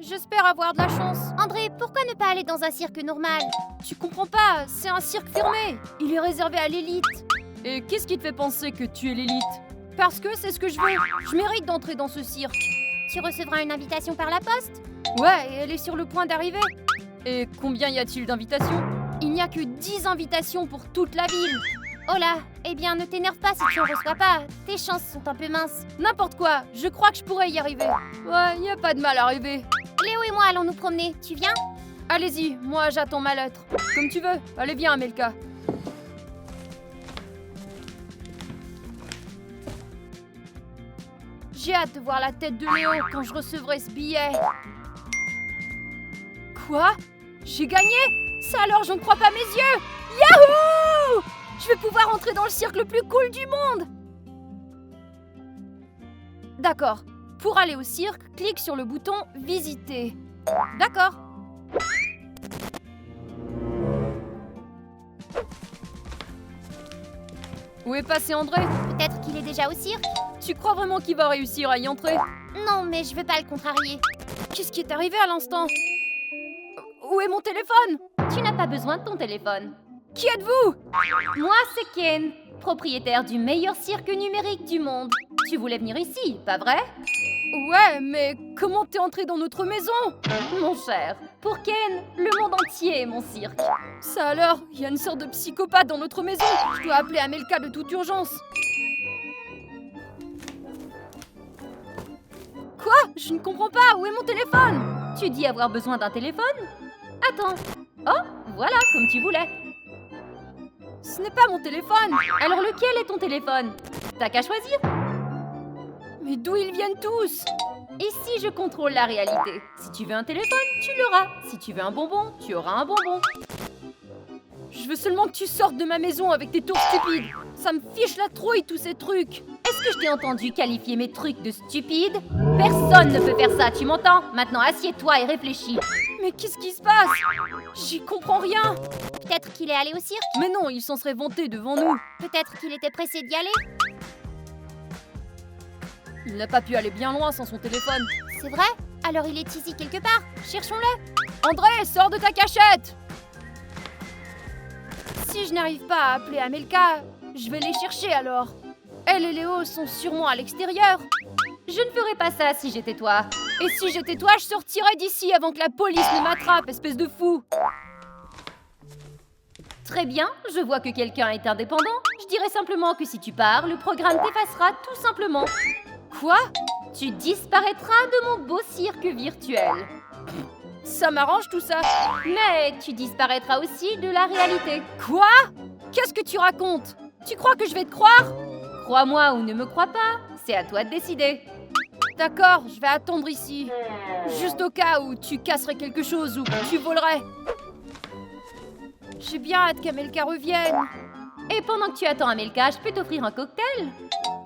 J'espère avoir de la chance. André, pourquoi ne pas aller dans un cirque normal? Tu comprends pas, c'est un cirque fermé. Il est réservé à l'élite. Et qu'est-ce qui te fait penser que tu es l'élite? Parce que c'est ce que je veux. Je mérite d'entrer dans ce cirque. Tu recevras une invitation par la poste? Ouais, et elle est sur le point d'arriver. Et combien y a-t-il d'invitations? Il n'y a que 10 invitations pour toute la ville. Oh là, eh bien ne t'énerve pas si tu en reçois pas. Tes chances sont un peu minces. N'importe quoi, je crois que je pourrais y arriver. Ouais, y a pas de mal à rêver. Léo et moi allons nous promener. Tu viens? Allez-y, moi j'attends ma lettre. Comme tu veux. Allez, viens, Amelka. J'ai hâte de voir la tête de Léo quand je recevrai ce billet. Quoi? J'ai gagné? Ça alors, j'en crois pas mes yeux! Yahoo! Je vais pouvoir entrer dans le cirque le plus cool du monde! D'accord. Pour aller au cirque, clique sur le bouton « Visiter ». D'accord. Où est passé André? Peut-être qu'il est déjà au cirque? Tu crois vraiment qu'il va réussir à y entrer? Non, mais je veux pas le contrarier. Qu'est-ce qui est arrivé à l'instant? Où est mon téléphone? Tu n'as pas besoin de ton téléphone. Qui êtes-vous? Moi, c'est Ken, propriétaire du meilleur cirque numérique du monde. Tu voulais venir ici, pas vrai? Ouais, mais comment t'es entré dans notre maison? Mon cher, pour Ken, le monde entier est mon cirque. Ça alors, il y a une sorte de psychopathe dans notre maison. Je dois appeler Amelka de toute urgence. Quoi? Je ne comprends pas, où est mon téléphone? Tu dis avoir besoin d'un téléphone? Attends. Oh, voilà, comme tu voulais. Ce n'est pas mon téléphone. Alors lequel est ton téléphone? T'as qu'à choisir. Mais d'où ils viennent tous? Ici, je contrôle la réalité. Si tu veux un téléphone, tu l'auras. Si tu veux un bonbon, tu auras un bonbon. Je veux seulement que tu sortes de ma maison avec tes tours stupides. Ça me fiche la trouille, tous ces trucs. Est-ce que je t'ai entendu qualifier mes trucs de stupides? Personne ne peut faire ça, tu m'entends? Maintenant, assieds-toi et réfléchis. Mais qu'est-ce qui se passe? J'y comprends rien. Peut-être qu'il est allé au cirque? Mais non, il s'en serait vanté devant nous. Peut-être qu'il était pressé d'y aller? Il n'a pas pu aller bien loin sans son téléphone. C'est vrai? Alors il est ici quelque part. Cherchons-le. André, sors de ta cachette! Si je n'arrive pas à appeler Amelka, je vais les chercher alors. Elle et Léo sont sûrement à l'extérieur. Je ne ferais pas ça si j'étais toi. Et si j'étais toi, je sortirais d'ici avant que la police ne m'attrape, espèce de fou. Très bien, je vois que quelqu'un est indépendant. Je dirais simplement que si tu pars, le programme t'effacera tout simplement. Quoi? Tu disparaîtras de mon beau cirque virtuel. Ça m'arrange tout ça. Mais tu disparaîtras aussi de la réalité. Quoi? Qu'est-ce que tu racontes? Tu crois que je vais te croire? Crois-moi ou ne me crois pas, c'est à toi de décider. D'accord, je vais attendre ici. Juste au cas où tu casserais quelque chose ou que tu volerais. J'ai bien hâte qu'Amelka revienne. Et pendant que tu attends Amelka, je peux t'offrir un cocktail?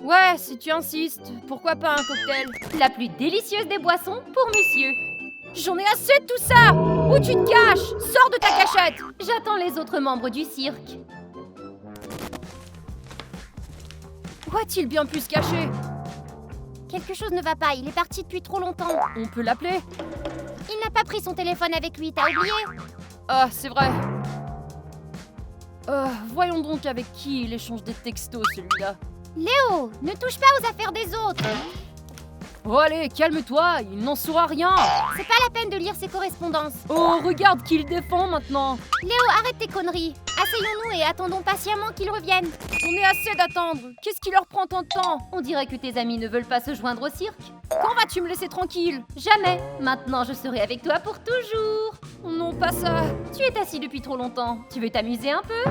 Ouais, si tu insistes, pourquoi pas un cocktail? La plus délicieuse des boissons pour monsieur. J'en ai assez de tout ça! Où tu te caches? Sors de ta cachette! J'attends les autres membres du cirque. Où a-t-il bien pu se cacher? Quelque chose ne va pas, il est parti depuis trop longtemps. On peut l'appeler? Il n'a pas pris son téléphone avec lui, t'as oublié? Ah, c'est vrai. Voyons donc avec qui il échange des textos, celui-là. Léo, ne touche pas aux affaires des autres. Oh allez, calme-toi, il n'en saura rien. C'est pas la peine de lire ses correspondances. Oh, regarde qui il défend maintenant. Léo, arrête tes conneries. Asseyons-nous et attendons patiemment qu'ils reviennent. On est assez d'attendre. Qu'est-ce qui leur prend tant de temps? On dirait que tes amis ne veulent pas se joindre au cirque. Quand vas-tu me laisser tranquille? Jamais. Maintenant, je serai avec toi pour toujours. Non, pas ça. Tu es assis depuis trop longtemps. Tu veux t'amuser un peu?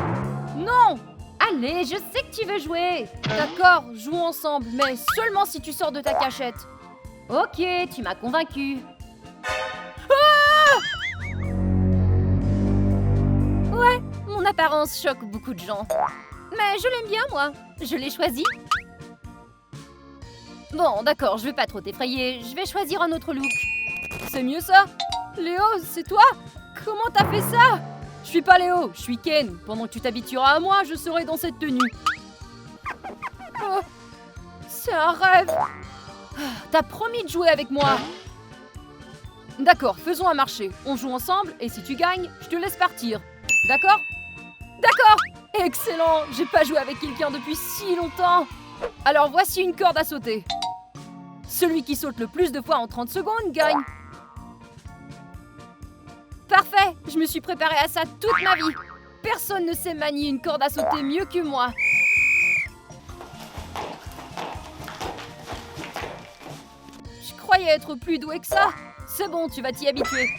Non! Allez, je sais que tu veux jouer. D'accord, jouons ensemble, mais seulement si tu sors de ta cachette. Ok, tu m'as convaincu. Ah! Ouais, mon apparence choque beaucoup de gens. Mais je l'aime bien, moi. Je l'ai choisi. Bon, d'accord, je vais pas trop t'effrayer. Je vais choisir un autre look. C'est mieux ça? Léo, c'est toi? Comment t'as fait ça? Je suis pas Léo, je suis Ken. Pendant que tu t'habitueras à moi, je serai dans cette tenue. Oh, c'est un rêve. T'as promis de jouer avec moi. D'accord, faisons un marché. On joue ensemble et si tu gagnes, je te laisse partir. D'accord? D'accord! Excellent! J'ai pas joué avec quelqu'un depuis si longtemps! Alors voici une corde à sauter. Celui qui saute le plus de fois en 30 secondes gagne. Parfait! Je me suis préparée à ça toute ma vie. Personne ne sait manier une corde à sauter mieux que moi. Je croyais être plus douée que ça. C'est bon, tu vas t'y habituer.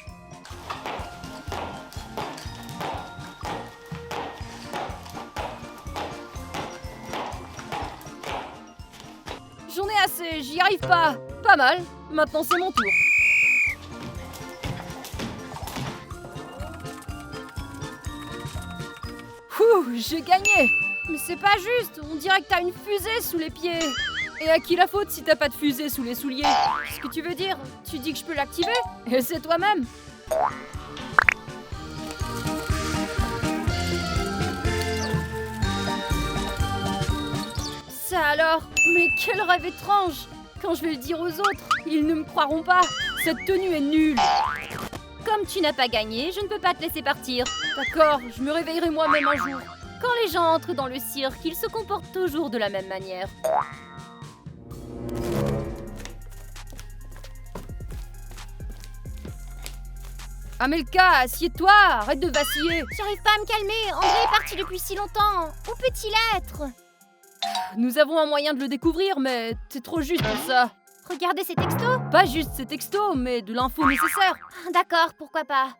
J'en ai assez, j'y arrive pas. Pas mal. Maintenant, c'est mon tour. Ouh, j'ai gagné. Mais c'est pas juste, on dirait que t'as une fusée sous les pieds. Et à qui la faute si t'as pas de fusée sous les souliers? Ce que tu veux dire? Tu dis que je peux l'activer? Et c'est toi-même. Ça alors? Mais quel rêve étrange! Quand je vais le dire aux autres, ils ne me croiront pas. Cette tenue est nulle. Comme tu n'as pas gagné, je ne peux pas te laisser partir. D'accord, je me réveillerai moi-même un jour. Quand les gens entrent dans le cirque, ils se comportent toujours de la même manière. Amelka, assieds-toi, arrête de vaciller. J'arrive pas à me calmer, André est parti depuis si longtemps. Où peut-il être? Nous avons un moyen de le découvrir, mais t'es trop juste pour ça. Regardez ces textos. Pas juste ces textos, mais de l'info nécessaire. D'accord, pourquoi pas.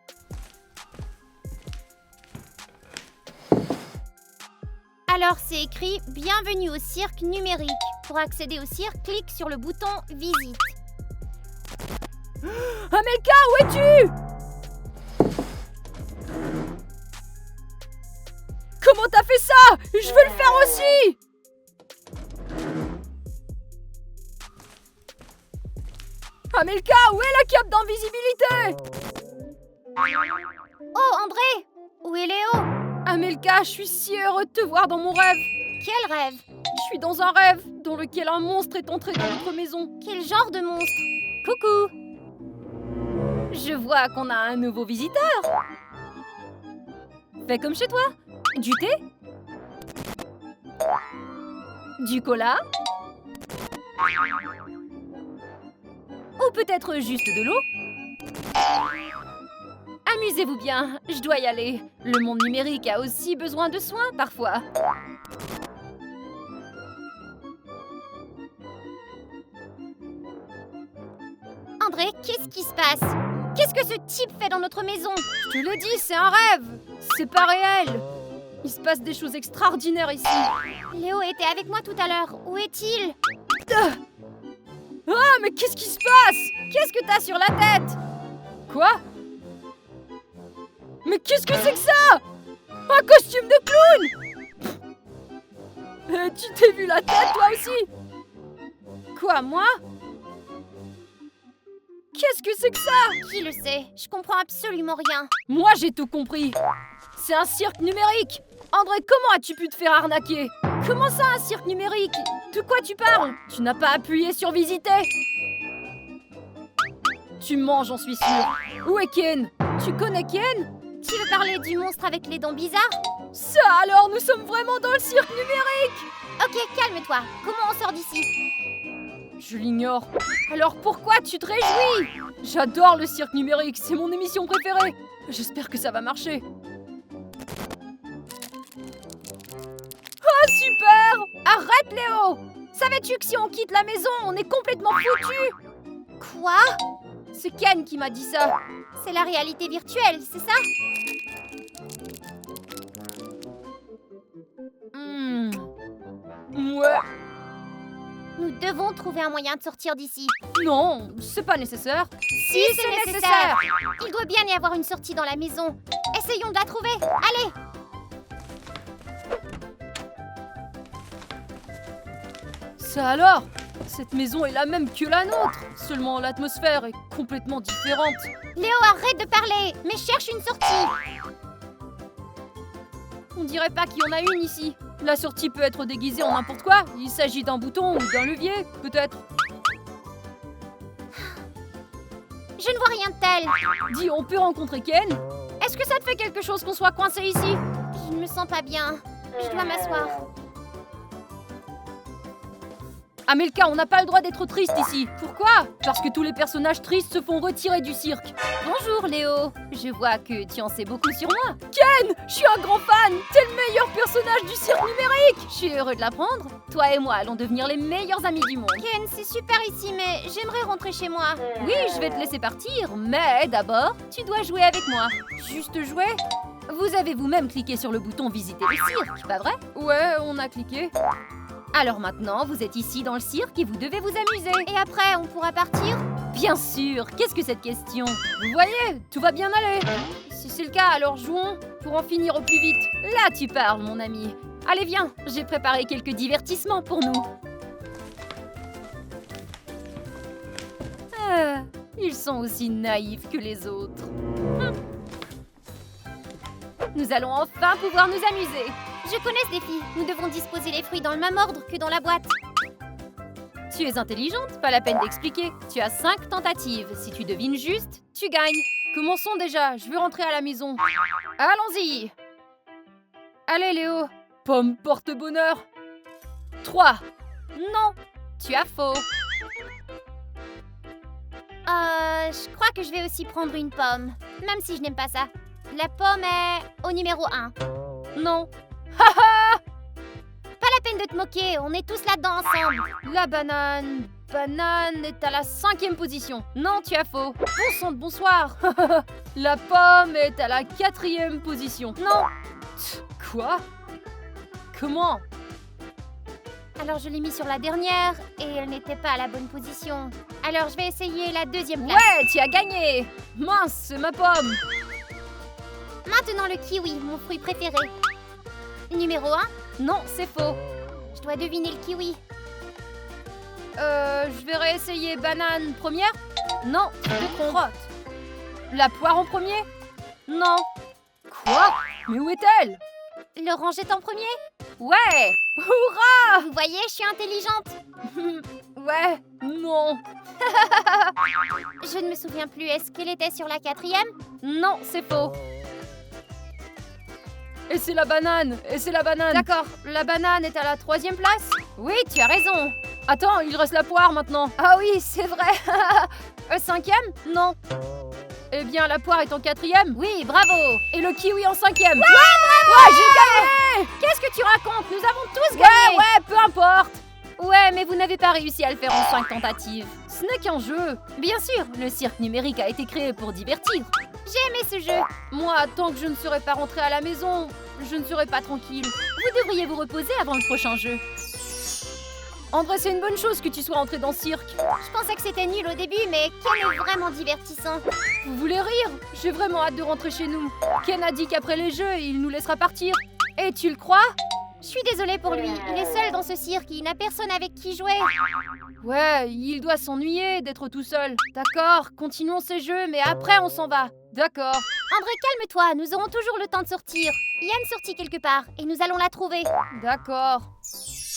Alors c'est écrit « Bienvenue au cirque numérique ». Pour accéder au cirque, clique sur le bouton « Visite ». Amelka, où es-tu? Comment t'as fait ça? Je veux le faire aussi! Amelka, où est la cape d'invisibilité? Oh, André! Où est Léo? Amelka, je suis si heureux de te voir dans mon rêve. Quel rêve? Je suis dans un rêve dans lequel un monstre est entré dans notre maison. Quel genre de monstre? Coucou! Je vois qu'on a un nouveau visiteur. Fais comme chez toi. Du thé? Du cola? Ou peut-être juste de l'eau? Amusez-vous bien, je dois y aller. Le monde numérique a aussi besoin de soins parfois. André, qu'est-ce qui se passe? Qu'est-ce que ce type fait dans notre maison? Je te l'ai dit, c'est un rêve. C'est pas réel. Il se passe des choses extraordinaires ici. Léo était avec moi tout à l'heure. Où est-il? Ah, mais qu'est-ce qui se passe? Qu'est-ce que t'as sur la tête? Quoi? Mais qu'est-ce que c'est que ça? Un costume de clown? Tu t'es vu la tête, toi aussi? Quoi, moi? Qu'est-ce que c'est que ça? Qui le sait? Je comprends absolument rien. Moi, j'ai tout compris. C'est un cirque numérique. André, comment as-tu pu te faire arnaquer? Comment ça, un cirque numérique? De quoi tu parles? Tu n'as pas appuyé sur visiter? Tu mens, j'en suis sûre. Où est Ken? Tu connais Ken? Tu veux parler du monstre avec les dents bizarres? Ça alors, nous sommes vraiment dans le cirque numérique! Ok, calme-toi. Comment on sort d'ici? Je l'ignore. Alors pourquoi tu te réjouis? J'adore le cirque numérique, c'est mon émission préférée. J'espère que ça va marcher. Oh super! Arrête Léo! Savais-tu que si on quitte la maison, on est complètement foutu? Quoi? C'est Ken qui m'a dit ça. C'est la réalité virtuelle, c'est ça? Ouais. Nous devons trouver un moyen de sortir d'ici. Non, c'est pas nécessaire. Si, c'est nécessaire. Il doit bien y avoir une sortie dans la maison. Essayons de la trouver. Allez! Ça alors? Cette maison est la même que la nôtre. Seulement l'atmosphère est complètement différente. Léo, arrête de parler, mais cherche une sortie. On dirait pas qu'il y en a une ici. La sortie peut être déguisée en n'importe quoi. Il s'agit d'un bouton ou d'un levier, peut-être. Je ne vois rien de tel. Dis, on peut rencontrer Ken? Est-ce que ça te fait quelque chose qu'on soit coincé ici? Je ne me sens pas bien. Je dois m'asseoir. Amelka, on n'a pas le droit d'être triste ici. Pourquoi? Parce que tous les personnages tristes se font retirer du cirque. Bonjour Léo. Je vois que tu en sais beaucoup sur moi. Ken, je suis un grand fan. T'es le meilleur personnage du cirque numérique. Je suis heureux de l'apprendre. Toi et moi allons devenir les meilleurs amis du monde. Ken, c'est super ici, mais j'aimerais rentrer chez moi. Oui, je vais te laisser partir, mais d'abord, tu dois jouer avec moi. Juste jouer? Vous avez vous-même cliqué sur le bouton visiter le cirque, pas vrai? Ouais, on a cliqué. Alors maintenant, vous êtes ici dans le cirque et vous devez vous amuser. Et après, on pourra partir? Bien sûr. Qu'est-ce que cette question? Vous voyez, tout va bien aller. Si c'est le cas, alors jouons pour en finir au plus vite. Là, tu parles, mon ami. Allez, viens, j'ai préparé quelques divertissements pour nous. Ah, ils sont aussi naïfs que les autres. Nous allons enfin pouvoir nous amuser. Je connais ce défi. Nous devons disposer les fruits dans le même ordre que dans la boîte. Tu es intelligente, pas la peine d'expliquer. Tu as 5 tentatives. Si tu devines juste, tu gagnes. Commençons déjà, je veux rentrer à la maison. Allons-y. Allez Léo. Pomme porte-bonheur. 3. Non, tu as faux. Je crois que je vais aussi prendre une pomme, même si je n'aime pas ça. La pomme est au numéro 1. Non. Haha. Pas la peine de te moquer, on est tous là-dedans ensemble. La banane est à la 5e position. Non, tu as faux. Bon sang de bonsoir. La pomme est à la 4e position. Non. Quoi? Comment? Alors je l'ai mis sur la dernière et elle n'était pas à la bonne position. Alors je vais essayer la 2e place. Ouais, tu as gagné. Mince, c'est ma pomme. Maintenant le kiwi, mon fruit préféré. Numéro 1? Non, c'est faux. Je dois deviner le kiwi. Je vais réessayer banane première. Non, tu te trompes. La poire en premier? Non. Quoi? Mais où est-elle? L'orange est en premier? Ouais. Hurrah! Vous voyez, je suis intelligente. Ouais, non. Je ne me souviens plus, est-ce qu'elle était sur la 4e? Non, c'est faux. Et c'est la banane. D'accord, la banane est à la 3e place? Oui, tu as raison. Attends, il reste la poire maintenant. Ah oui, c'est vrai. 5e? Non. Eh bien, la poire est en 4e? Oui, bravo. Et le kiwi en 5e? Ouais, bravo! Ouais, j'ai gagné! Qu'est-ce que tu racontes? Nous avons tous gagné! Ouais, peu importe. Ouais, mais vous n'avez pas réussi à le faire en 5 tentatives. Ce n'est qu'un jeu. Bien sûr, le cirque numérique a été créé pour divertir. J'ai aimé ce jeu. Moi, tant que je ne serai pas rentrée à la maison, je ne serai pas tranquille. Vous devriez vous reposer avant le prochain jeu. André, c'est une bonne chose que tu sois entré dans ce cirque. Je pensais que c'était nul au début, mais Ken est vraiment divertissant. Vous voulez rire? J'ai vraiment hâte de rentrer chez nous. Ken a dit qu'après les jeux, il nous laissera partir. Et tu le crois? Je suis désolée pour lui. Il est seul dans ce cirque. Il n'a personne avec qui jouer. Ouais, il doit s'ennuyer d'être tout seul. D'accord, continuons ces jeux, mais après on s'en va. D'accord. André, calme-toi. Nous aurons toujours le temps de sortir. Il y a une sortie quelque part et nous allons la trouver. D'accord.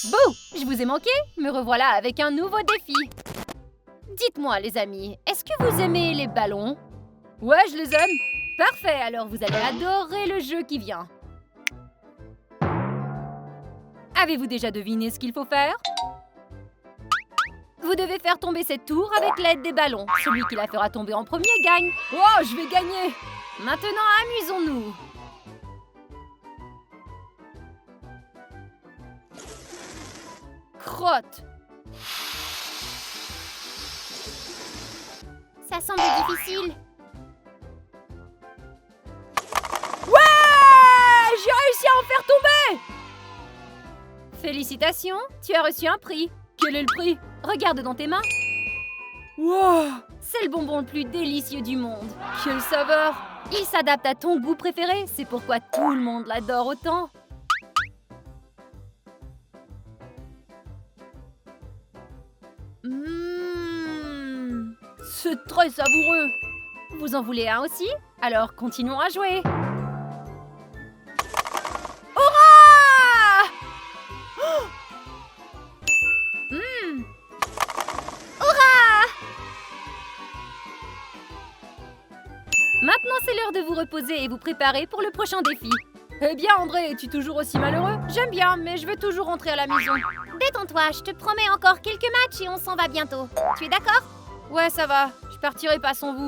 Bouh! Je vous ai manqué? Me revoilà avec un nouveau défi. Dites-moi, les amis, est-ce que vous aimez les ballons? Ouais, je les aime. Parfait, alors vous allez adorer le jeu qui vient. Avez-vous déjà deviné ce qu'il faut faire? Vous devez faire tomber cette tour avec l'aide des ballons. Celui qui la fera tomber en premier gagne. Oh, je vais gagner! Maintenant, amusons-nous. Crotte. Ça semble difficile. Ouais! J'ai réussi à en faire tomber! Félicitations, tu as reçu un prix. Quel est le prix? Regarde dans tes mains. Wow! C'est le bonbon le plus délicieux du monde. Quelle saveur! Il s'adapte à ton goût préféré, c'est pourquoi tout le monde l'adore autant. C'est très savoureux. Vous en voulez un aussi? Alors continuons à jouer. Hurrah! Hurrah! Maintenant, c'est l'heure de vous reposer et vous préparer pour le prochain défi. Eh bien, André, es-tu toujours aussi malheureux? J'aime bien, mais je veux toujours rentrer à la maison. Détends-toi, je te promets encore quelques matchs et on s'en va bientôt. Tu es d'accord? Ouais, ça va. Je partirai pas sans vous.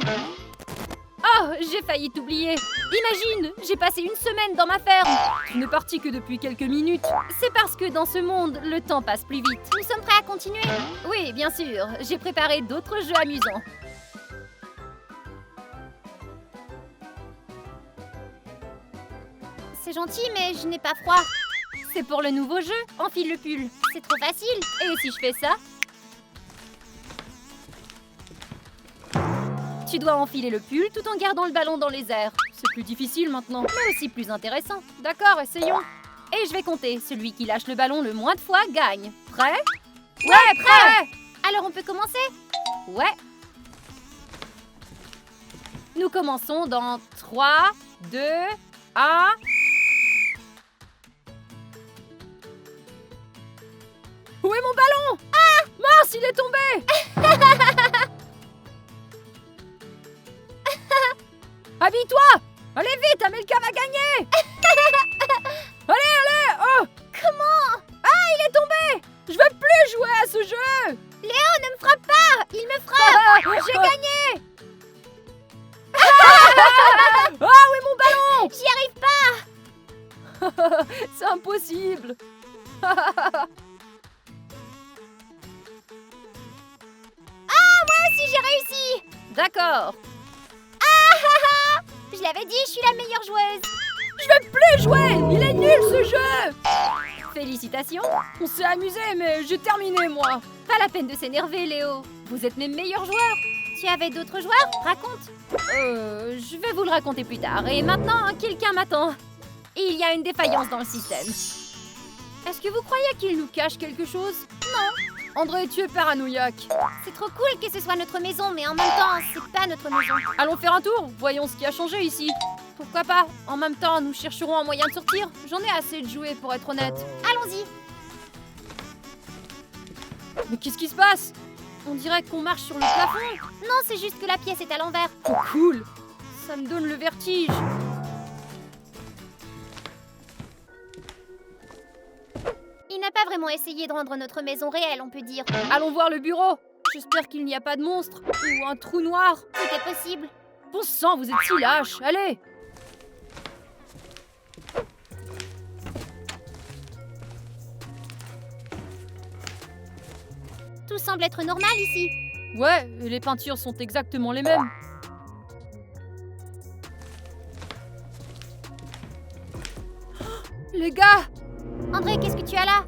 Oh, j'ai failli t'oublier. Imagine, j'ai passé une semaine dans ma ferme. Tu n'es parti que depuis quelques minutes. C'est parce que dans ce monde, le temps passe plus vite. Nous sommes prêts à continuer? Oui, bien sûr. J'ai préparé d'autres jeux amusants. C'est gentil, mais je n'ai pas froid. C'est pour le nouveau jeu. Enfile le pull. C'est trop facile. Et si je fais ça? Tu dois enfiler le pull tout en gardant le ballon dans les airs. C'est plus difficile maintenant, mais aussi plus intéressant. D'accord, essayons. Et je vais compter. Celui qui lâche le ballon le moins de fois gagne. Prêt? Ouais, prêt! Alors on peut commencer? Ouais. Nous commençons dans 3, 2, 1... Où est mon ballon? Ah! Mince, il est tombé! Habille-toi! Allez vite, Amelka va gagner! Allez, allez! Oh! Comment? Ah, il est tombé! Je veux plus jouer à ce jeu! Léo, ne me frappe pas! Il me frappe! J'ai gagné! Ah, où est mon ballon? J'y arrive pas! C'est impossible! Si j'ai réussi! D'accord. Je l'avais dit, je suis la meilleure joueuse! Je veux plus jouer! Il est nul ce jeu! Félicitations! On s'est amusé, mais j'ai terminé moi! Pas la peine de s'énerver, Léo! Vous êtes mes meilleurs joueurs! Tu avais d'autres joueurs? Raconte! Je vais vous le raconter plus tard. Et maintenant, quelqu'un m'attend. Il y a une défaillance dans le système. Est-ce que vous croyez qu'il nous cache quelque chose? Non! André, tu es paranoïaque. C'est trop cool que ce soit notre maison, mais en même temps, c'est pas notre maison. Allons faire un tour, voyons ce qui a changé ici. Pourquoi pas? En même temps, nous chercherons un moyen de sortir. J'en ai assez de jouer, pour être honnête. Allons-y! Mais qu'est-ce qui se passe? On dirait qu'on marche sur le plafond. Non, c'est juste que la pièce est à l'envers. Oh, cool! Ça me donne le vertige. Il n'a pas vraiment essayé de rendre notre maison réelle, on peut dire. Allons voir le bureau. J'espère qu'il n'y a pas de monstre ou un trou noir. Tout est possible. Bon sang, vous êtes si lâches. Allez! Tout semble être normal ici. Ouais, et les peintures sont exactement les mêmes. Les gars! André, qu'est-ce que tu as là?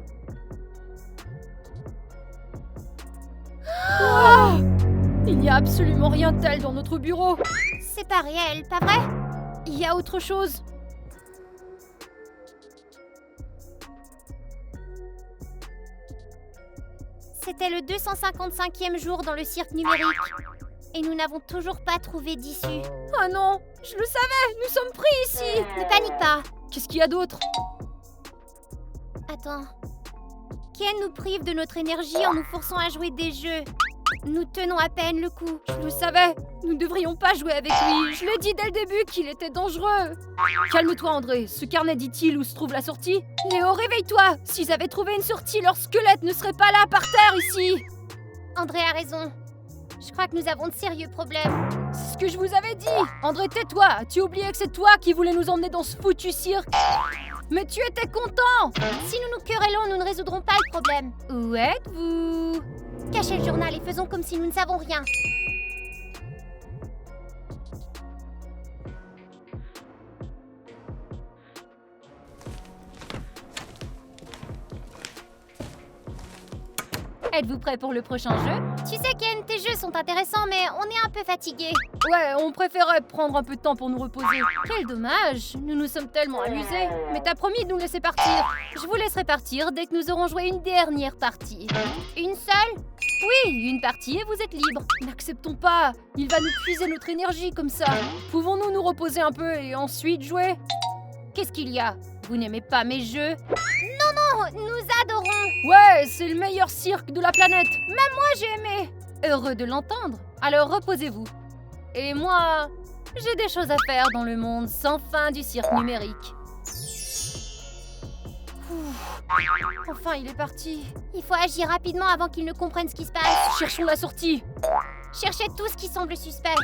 Oh! Il n'y a absolument rien de tel dans notre bureau. C'est pas réel, pas vrai? Il y a autre chose. C'était le 255e jour dans le cirque numérique. Et nous n'avons toujours pas trouvé d'issue. Ah non, je le savais, nous sommes pris ici. Ne panique pas. Qu'est-ce qu'il y a d'autre? Attends. Ken nous prive de notre énergie en nous forçant à jouer des jeux. Nous tenons à peine le coup. Je le savais, nous ne devrions pas jouer avec lui. Je l'ai dit dès le début qu'il était dangereux. Calme-toi André, ce carnet dit-il où se trouve la sortie? Léo, réveille-toi. S'ils avaient trouvé une sortie, leur squelette ne serait pas là par terre ici. André a raison. Je crois que nous avons de sérieux problèmes. C'est ce que je vous avais dit. André, tais-toi. Tu oubliais que c'est toi qui voulais nous emmener dans ce foutu cirque. Mais tu étais content. Si nous nous querellons, nous ne résoudrons pas le problème. Où êtes-vous? Cachez le journal et faisons comme si nous ne savons rien. Êtes-vous prêt pour le prochain jeu? Tu sais Ken, tes jeux sont intéressants, mais on est un peu fatigués. Ouais, on préférait prendre un peu de temps pour nous reposer. Quel dommage, nous nous sommes tellement amusés. Mais t'as promis de nous laisser partir. Je vous laisserai partir dès que nous aurons joué une dernière partie. Une seule? Oui, une partie et vous êtes libre. N'acceptons pas, il va nous puiser notre énergie comme ça. Pouvons-nous nous reposer un peu et ensuite jouer? Qu'est-ce qu'il y a? Vous n'aimez pas mes jeux? Non, nous adorons. Ouais, c'est le meilleur cirque de la planète. Même moi j'ai aimé. Heureux de l'entendre. Alors reposez-vous. Et moi, J'ai des choses à faire dans le monde sans fin du cirque numérique. Enfin, il est parti. Il faut agir rapidement avant qu'ils ne comprennent ce qui se passe. Cherchons la sortie. Cherchez tout ce qui semble suspect.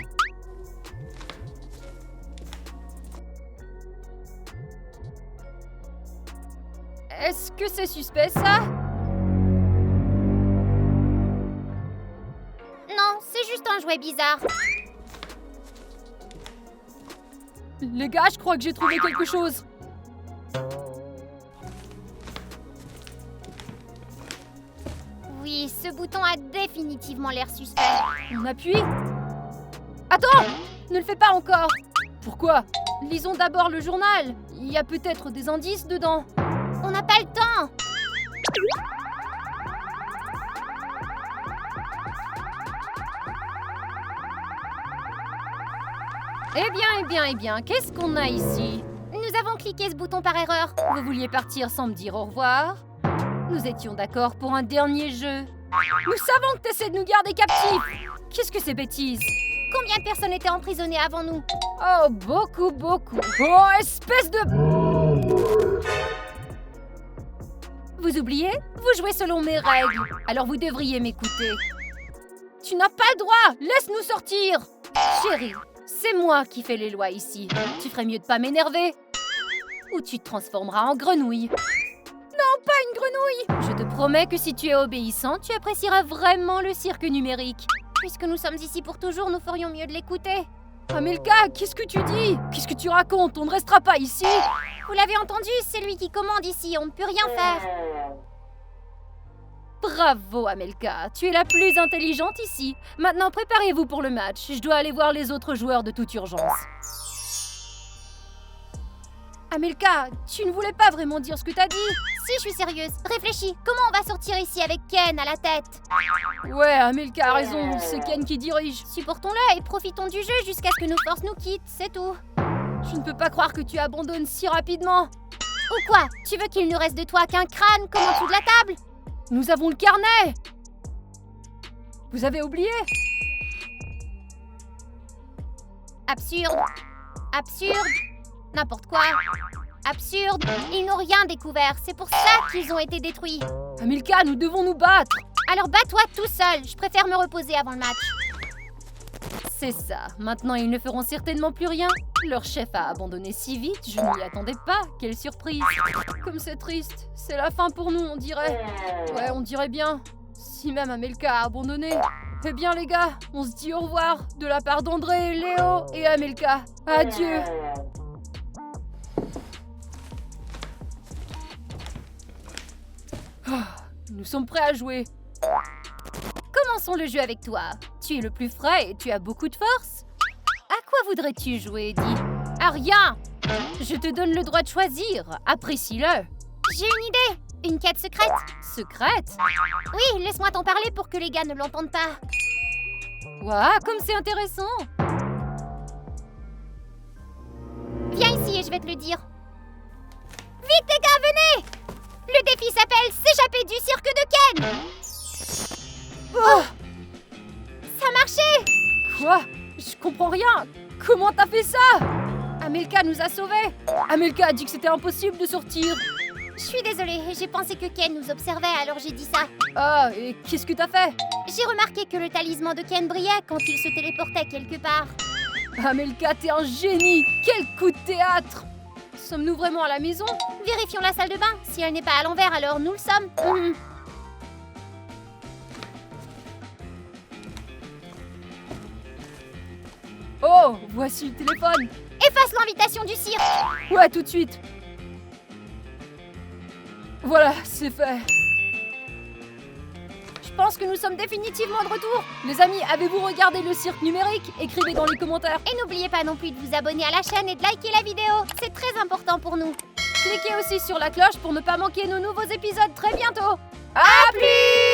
Est-ce que c'est suspect, ça? Non, c'est juste un jouet bizarre. Les gars, je crois que j'ai trouvé quelque chose. Oui, ce bouton a définitivement l'air suspect. On appuie. Attends! Ne le fais pas encore. Pourquoi? Lisons d'abord le journal. Il y a peut-être des indices dedans. On n'a pas le temps. Eh bien, qu'est-ce qu'on a ici? Nous avons cliqué ce bouton par erreur. Vous vouliez partir sans me dire au revoir? Nous étions d'accord pour un dernier jeu. Nous savons que t'essaies de nous garder captifs. Qu'est-ce que c'est bêtises? Combien de personnes étaient emprisonnées avant nous? Oh, beaucoup, beaucoup. Oh, espèce de... Vous oubliez? Vous jouez selon mes règles. Alors vous devriez m'écouter. Tu n'as pas le droit. Laisse-nous sortir. Chérie, c'est moi qui fais les lois ici. Tu ferais mieux de pas m'énerver. Ou tu te transformeras en grenouille. Non, pas une grenouille. Je te promets que si tu es obéissant, tu apprécieras vraiment le cirque numérique. Puisque nous sommes ici pour toujours, nous ferions mieux de l'écouter. Amelka, qu'est-ce que tu dis? Qu'est-ce que tu racontes? On ne restera pas ici. Vous l'avez entendu, c'est lui qui commande ici, on ne peut rien faire. Bravo, Amelka, tu es la plus intelligente ici. Maintenant, préparez-vous pour le match. Je dois aller voir les autres joueurs de toute urgence. Amelka, tu ne voulais pas vraiment dire ce que t'as dit? Si, je suis sérieuse. Réfléchis, comment on va sortir ici avec Ken à la tête? Ouais, Amelka a raison, c'est Ken qui dirige. Supportons-le et profitons du jeu jusqu'à ce que nos forces nous quittent, c'est tout. Je ne peux pas croire que tu abandonnes si rapidement. Ou quoi? Tu veux qu'il ne reste de toi qu'un crâne comme en dessous de la table? Nous avons le carnet. Vous avez oublié? Absurde. Absurde. N'importe quoi. Absurde. Ils n'ont rien découvert, c'est pour ça qu'ils ont été détruits. Amelka, nous devons nous battre. Alors bats-toi tout seul, je préfère me reposer avant le match. C'est ça, maintenant ils ne feront certainement plus rien. Leur chef a abandonné si vite, je ne m'y attendais pas, quelle surprise. Comme c'est triste, c'est la fin pour nous, on dirait. Ouais, on dirait bien. Si même Amelka a abandonné. Eh bien les gars, on se dit au revoir de la part d'André, Léo et Amelka. Adieu. Nous sommes prêts à jouer. Commençons le jeu avec toi. Tu es le plus frais et tu as beaucoup de force. À quoi voudrais-tu jouer, dis? À rien. Je te donne le droit de choisir. Apprécie-le. J'ai une idée. Une quête secrète. Secrète? Oui, laisse-moi t'en parler pour que les gars ne l'entendent pas. Ouah, comme c'est intéressant. Viens ici et je vais te le dire. Vite les gars, venez! Le défi s'appelle s'échapper du cirque de Ken. Oh! Ça marchait! Quoi? Je comprends rien. Comment t'as fait ça? Amelka nous a sauvés. Amelka a dit que c'était impossible de sortir. Je suis désolée, j'ai pensé que Ken nous observait, alors j'ai dit ça. Ah, et qu'est-ce que t'as fait? J'ai remarqué que le talisman de Ken brillait quand il se téléportait quelque part. Amelka, t'es un génie. Quel coup de théâtre! Sommes-nous vraiment à la maison? Vérifions la salle de bain. Si elle n'est pas à l'envers, alors nous le sommes. Oh, voici le téléphone. Efface l'invitation du cirque. Ouais, tout de suite. Voilà, c'est fait. Je pense que nous sommes définitivement de retour. Les amis, avez-vous regardé le cirque numérique? Écrivez dans les commentaires. Et n'oubliez pas non plus de vous abonner à la chaîne et de liker la vidéo. C'est très important pour nous. Cliquez aussi sur la cloche pour ne pas manquer nos nouveaux épisodes très bientôt. À plus!